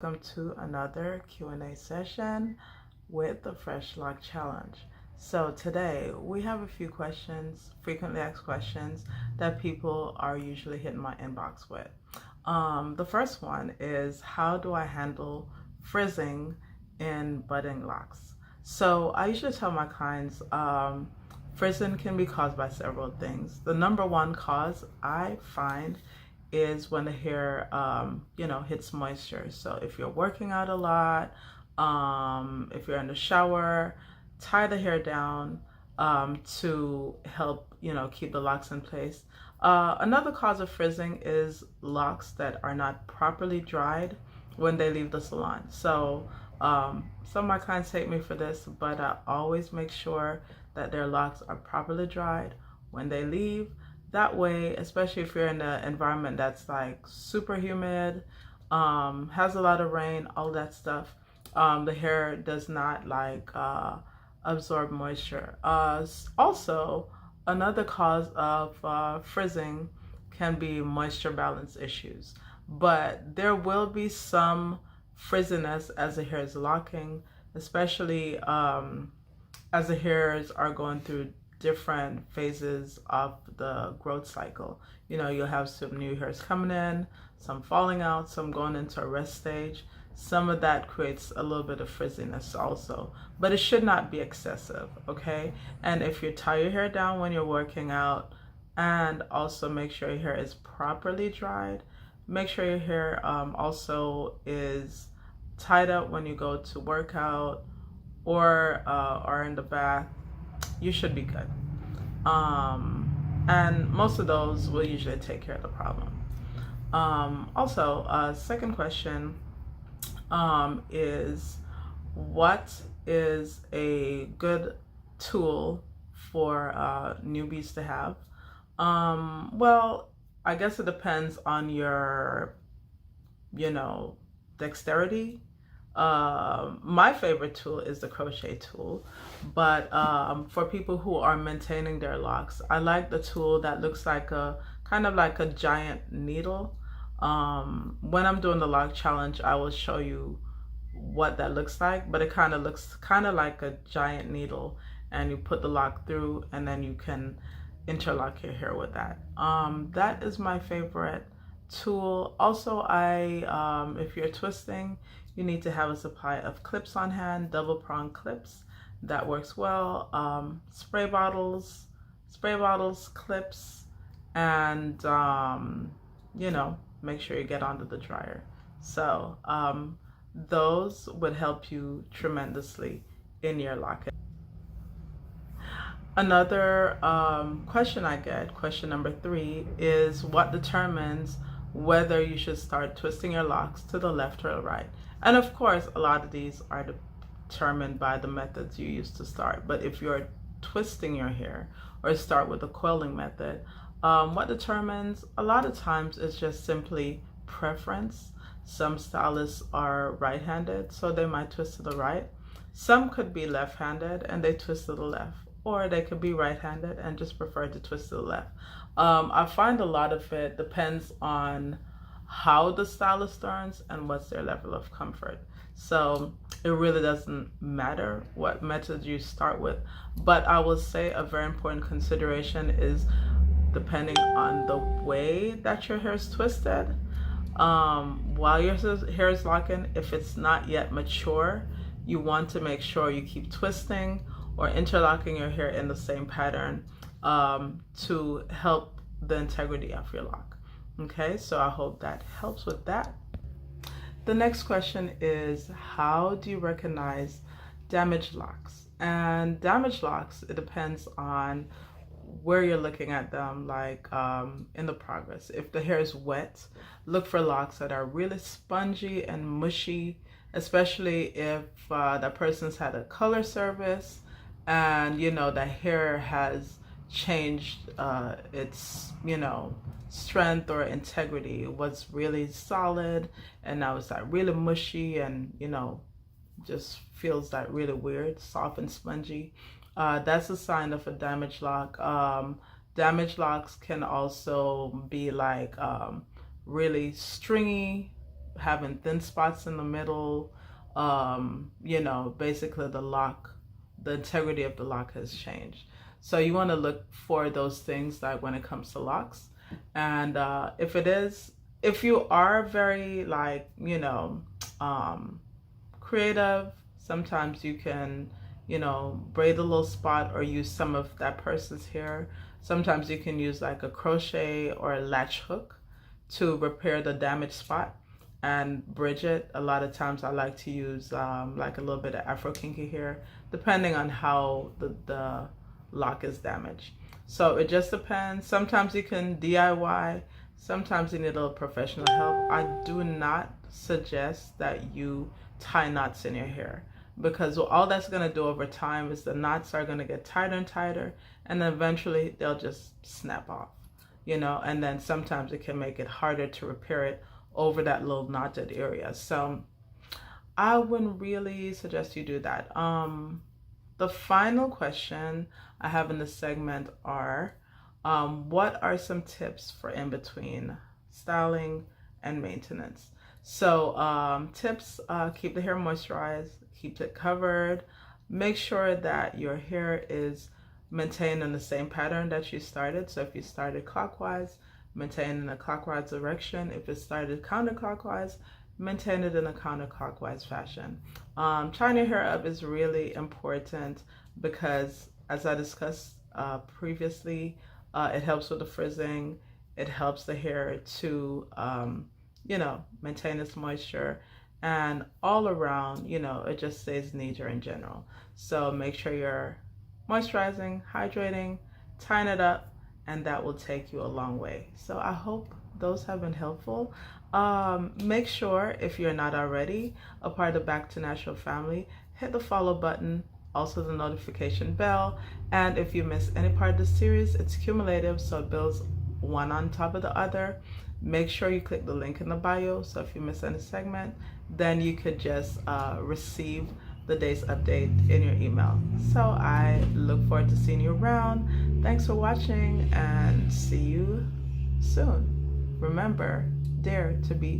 Welcome to another Q&A session with the Fresh Lock Challenge. So today we have a few questions, frequently asked questions that people are usually hitting my inbox with. The first one is, how do I handle frizzing in budding locks? So I usually tell my clients frizzing can be caused by several things. The number one cause I find is when the hair, hits moisture. So if you're working out a lot, if you're in the shower, tie the hair down to help, keep the locks in place. Another cause of frizzing is locks that are not properly dried when they leave the salon. So some of my clients hate me for this, but I always make sure that their locks are properly dried when they leave. That way, especially if you're in an environment that's like super humid, has a lot of rain, all that stuff, the hair does not absorb moisture. Also, another cause of frizzing can be moisture balance issues, but there will be some frizziness as the hair is locking, especially as the hairs are going through different phases of the growth cycle. You'll have some new hairs coming in, some falling out, some going into a rest stage. Some of that creates a little bit of frizziness also, but it should not be excessive, okay? And if you tie your hair down when you're working out, and also make sure your hair is properly dried, make sure your hair also is tied up when you go to work out or are in the bath, you should be good. And most of those will usually take care of the problem. Second question is, what is a good tool for newbies to have? Well, I guess it depends on your, dexterity. My favorite tool is the crochet tool, but for people who are maintaining their locks, I like the tool that looks like a kind of like a giant needle. When I'm doing the lock challenge, I will show you what that looks like, but it kind of looks kind of like a giant needle, and you put the lock through and then you can interlock your hair with that. That is my favorite tool. Also, if you're twisting, you need to have a supply of clips on hand, double prong clips. That works well. Spray bottles, clips, and make sure you get onto the dryer. So those would help you tremendously in your lock. Another question I get, question number 3, is what determines whether you should start twisting your locks to the left or the right? And of course, a lot of these are determined by the methods you use to start. But if you're twisting your hair or start with the coiling method, what determines a lot of times is just simply preference. Some stylists are right-handed, so they might twist to the right. Some could be left-handed and they twist to the left, or they could be right-handed and just prefer to twist to the left. I find a lot of it depends on how the stylist learns and what's their level of comfort. So it really doesn't matter what method you start with, but I will say a very important consideration is depending on the way that your hair is twisted. While your hair is locking, if it's not yet mature, you want to make sure you keep twisting or interlocking your hair in the same pattern to help the integrity of your lock. Okay, so I hope that helps with that. The next question is, how do you recognize damaged locks? And damaged locks, it depends on where you're looking at them, like in the progress. If the hair is wet, look for locks that are really spongy and mushy, especially if that person's had a color service and the hair has changed its strength or integrity. It was really solid and now it's like really mushy and just feels like really weird, soft and spongy. That's a sign of a damaged lock. Damaged locks can also be like really stringy, having thin spots in the middle, basically the integrity of the lock has changed. So you want to look for those things like when it comes to locks. And if you are very creative, sometimes you can, braid a little spot or use some of that person's hair. Sometimes you can use like a crochet or a latch hook to repair the damaged spot and bridge it. A lot of times I like to use like a little bit of Afro kinky hair, depending on how the lock is damaged. So it just depends. Sometimes you can DIY, sometimes you need a little professional help. I do not suggest that you tie knots in your hair, because all that's going to do over time is the knots are going to get tighter and tighter, and then eventually they'll just snap off, and then sometimes it can make it harder to repair it over that little knotted area. So I wouldn't really suggest you do that. The final question I have in this segment are, what are some tips for in between styling and maintenance? So tips: keep the hair moisturized, keep it covered, make sure that your hair is maintained in the same pattern that you started. So if you started clockwise, maintain in a clockwise direction. If it started counterclockwise, maintain it in a counterclockwise fashion. Tying your hair up is really important because, as I discussed previously, it helps with the frizzing. It helps the hair to, maintain its moisture, and all around, it just stays neater in general. So make sure you're moisturizing, hydrating, tying it up, and that will take you a long way. So I hope those have been helpful. Make sure, if you're not already a part of the Back to Natural family, hit the follow button, also the notification bell. And if you miss any part of the series, it's cumulative, so it builds one on top of the other. Make sure you click the link in the bio, so if you miss any segment, then you could just receive the day's update in your email. So I look forward to seeing you around. Thanks for watching, and see you soon. Remember, dare to be